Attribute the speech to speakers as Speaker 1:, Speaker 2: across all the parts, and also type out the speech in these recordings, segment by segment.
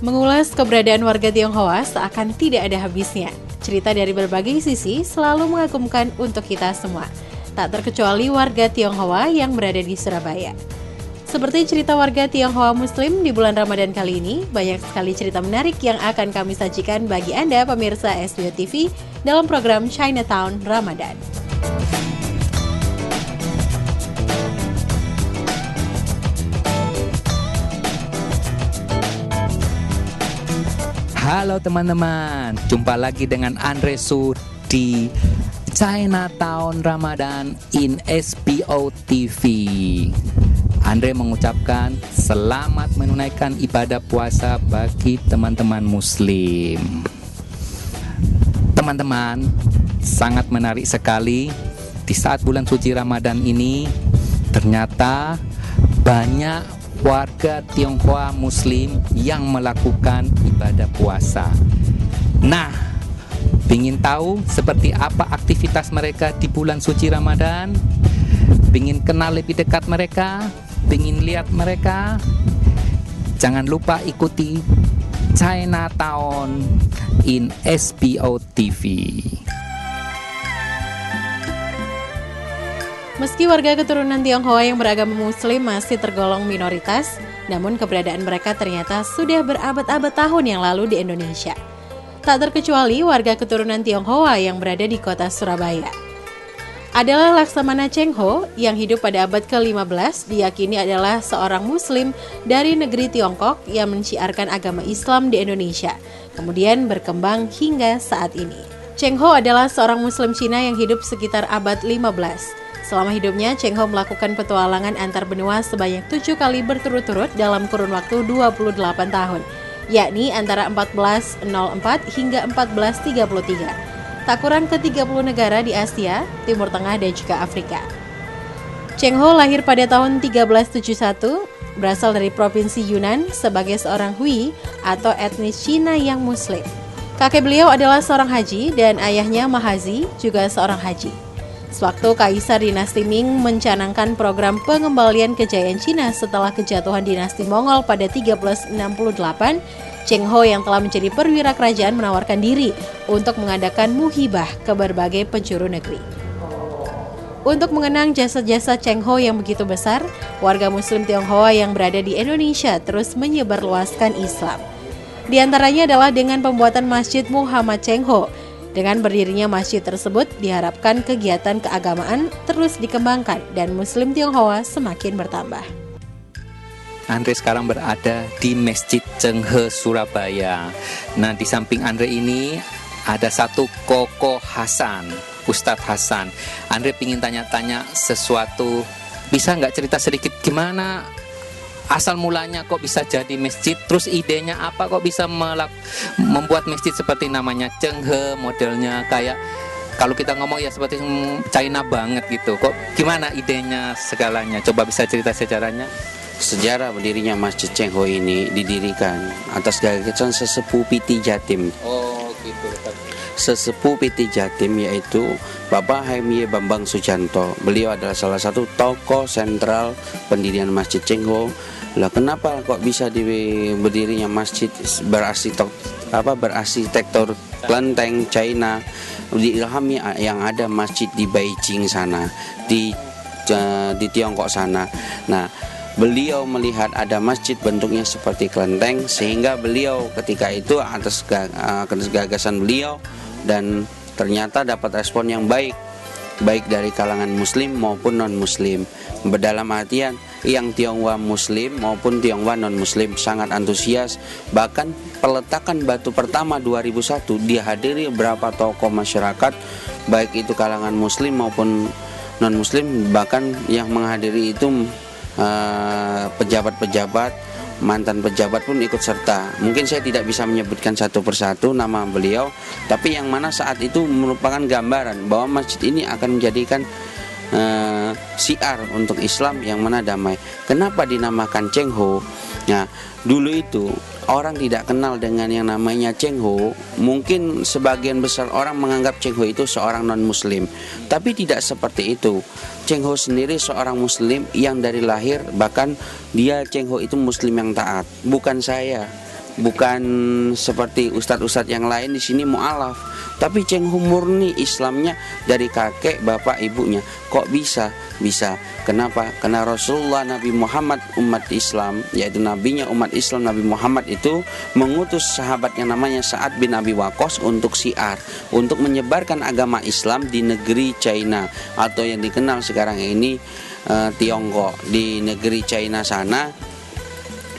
Speaker 1: Mengulas keberadaan warga Tionghoa seakan tidak ada habisnya. Cerita dari berbagai sisi selalu mengagumkan untuk kita semua. Tak terkecuali warga Tionghoa yang berada di Surabaya. Seperti cerita warga Tionghoa Muslim di bulan Ramadan kali ini, banyak sekali cerita menarik yang akan kami sajikan bagi Anda pemirsa SBO TV dalam program Chinatown Ramadan.
Speaker 2: Halo teman-teman, jumpa lagi dengan Andre Su di Chinatown Ramadan in SBO TV. Andre mengucapkan selamat menunaikan ibadah puasa bagi teman-teman muslim. Teman-teman, sangat menarik sekali di saat bulan suci Ramadan ini ternyata banyak warga Tionghoa Muslim yang melakukan ibadah puasa. Nah, ingin tahu seperti apa aktivitas mereka di bulan suci Ramadan? Ingin kenal lebih dekat mereka? Ingin lihat mereka? Jangan lupa ikuti Chinatown in SBO TV.
Speaker 1: Meski warga keturunan Tionghoa yang beragama Muslim masih tergolong minoritas, namun keberadaan mereka ternyata sudah berabad-abad tahun yang lalu di Indonesia. Tak terkecuali warga keturunan Tionghoa yang berada di kota Surabaya. Adalah Laksamana Cheng Ho yang hidup pada abad ke-15, diyakini adalah seorang Muslim dari negeri Tiongkok yang menciarkan agama Islam di Indonesia, kemudian berkembang hingga saat ini. Cheng Ho adalah seorang Muslim Cina yang hidup sekitar abad 15. Selama hidupnya, Cheng Ho melakukan petualangan antar benua sebanyak 7 kali berturut-turut dalam kurun waktu 28 tahun, yakni antara 1404 hingga 1433. Tak kurang ke 30 negara di Asia, Timur Tengah, dan juga Afrika. Cheng Ho lahir pada tahun 1371, berasal dari Provinsi Yunnan sebagai seorang Hui atau etnis Cina yang Muslim. Kakek beliau adalah seorang haji dan ayahnya Mahazi juga seorang haji. Sewaktu Kaisar Dinasti Ming mencanangkan program pengembalian kejayaan Cina setelah kejatuhan dinasti Mongol pada 1368, Cheng Ho yang telah menjadi perwira kerajaan menawarkan diri untuk mengadakan muhibah ke berbagai penjuru negeri. Untuk mengenang jasa-jasa Cheng Ho yang begitu besar, warga Muslim Tionghoa yang berada di Indonesia terus menyebarluaskan Islam. Di antaranya adalah dengan pembuatan Masjid Muhammad Cheng Ho. Dengan berdirinya masjid tersebut, diharapkan kegiatan keagamaan terus dikembangkan dan Muslim Tionghoa semakin bertambah.
Speaker 2: Andre sekarang berada di Masjid Cheng Ho, Surabaya. Nah, di samping Andre ini ada satu Koko Hasan, Ustadz Hasan. Andre ingin tanya-tanya sesuatu. Bisa nggak cerita sedikit gimana asal mulanya kok bisa jadi masjid, terus idenya apa kok bisa membuat masjid seperti namanya Cheng Ho, modelnya kayak kalau kita ngomong ya seperti China banget gitu. Kok gimana idenya segalanya? Coba bisa cerita sejarahnya.
Speaker 3: Sejarah berdirinya Masjid Cheng Ho ini didirikan atas gagasan sesepuh Piti Jatim.
Speaker 2: Oh gitu.
Speaker 3: Sesepuh Piti Jatim yaitu Bapak Haimye Bambang Sujanto. Beliau adalah salah satu tokoh sentral pendirian Masjid Cheng Ho. Lah kenapa kok bisa berdirinya masjid berarsitektur kelenteng China, diilhami yang ada masjid di Beijing sana, di Tiongkok sana. Nah, beliau melihat ada masjid bentuknya seperti kelenteng, sehingga beliau ketika itu atas gagasan beliau dan ternyata dapat respon yang baik dari kalangan muslim maupun non-muslim. Dalam artian yang Tionghoa muslim maupun Tionghoa non-muslim sangat antusias. Bahkan peletakan batu pertama 2001 dihadiri beberapa tokoh masyarakat, baik itu kalangan muslim maupun non-muslim. Bahkan yang menghadiri itu pejabat-pejabat, mantan pejabat pun ikut serta. Mungkin saya tidak bisa menyebutkan satu persatu nama beliau, tapi yang mana saat itu merupakan gambaran bahwa masjid ini akan menjadikan syiar untuk Islam yang mana damai. Kenapa dinamakan Cheng Ho? Nah, dulu itu orang tidak kenal dengan yang namanya Cheng Ho. Mungkin sebagian besar orang menganggap Cheng Ho itu seorang non-muslim, tapi tidak seperti itu. Cheng Ho sendiri seorang muslim yang dari lahir, bahkan dia Cheng Ho itu muslim yang taat. Bukan saya, bukan seperti ustadz-ustadz yang lain di sini mu'alaf, tapi Cheng Hu murni Islamnya dari kakek bapak ibunya. Kok bisa? Bisa. Kenapa? Karena Rasulullah Nabi Muhammad umat Islam, yaitu nabinya umat Islam Nabi Muhammad itu mengutus sahabat yang namanya Sa'ad bin Abi Waqqas untuk syiar, untuk menyebarkan agama Islam di negeri China atau yang dikenal sekarang ini Tiongkok. Di negeri China sana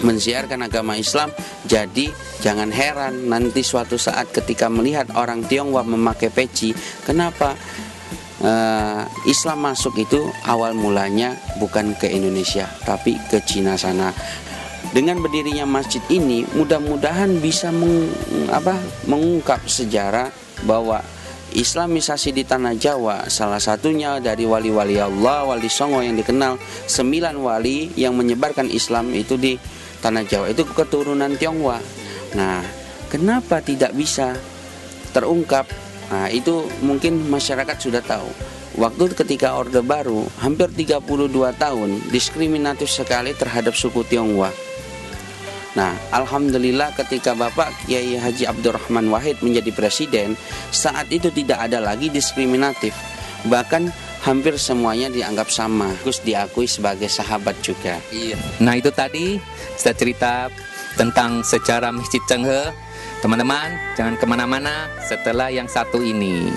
Speaker 3: mensiarkan agama Islam. Jadi jangan heran nanti suatu saat ketika melihat orang Tionghoa memakai peci. Kenapa? Islam masuk itu awal mulanya bukan ke Indonesia tapi ke Cina sana. Dengan berdirinya masjid ini mudah-mudahan bisa mengungkap sejarah bahwa Islamisasi di tanah Jawa, salah satunya dari wali-wali Allah, Wali Songo yang dikenal 9 wali yang menyebarkan Islam itu di tanah Jawa, itu keturunan Tionghoa. Nah, kenapa tidak bisa terungkap? Nah, itu mungkin masyarakat sudah tahu. Waktu ketika Orde Baru, hampir 32 tahun diskriminatif sekali terhadap suku Tionghoa. Nah, alhamdulillah ketika Bapak Kiai Haji Abdurrahman Wahid menjadi presiden, saat itu tidak ada lagi diskriminatif. Bahkan hampir semuanya dianggap sama, terus diakui sebagai sahabat juga.
Speaker 2: Iya. Nah, itu tadi saya cerita tentang sejarah Masjid Cheng He. Teman-teman, jangan kemana-mana setelah yang satu ini.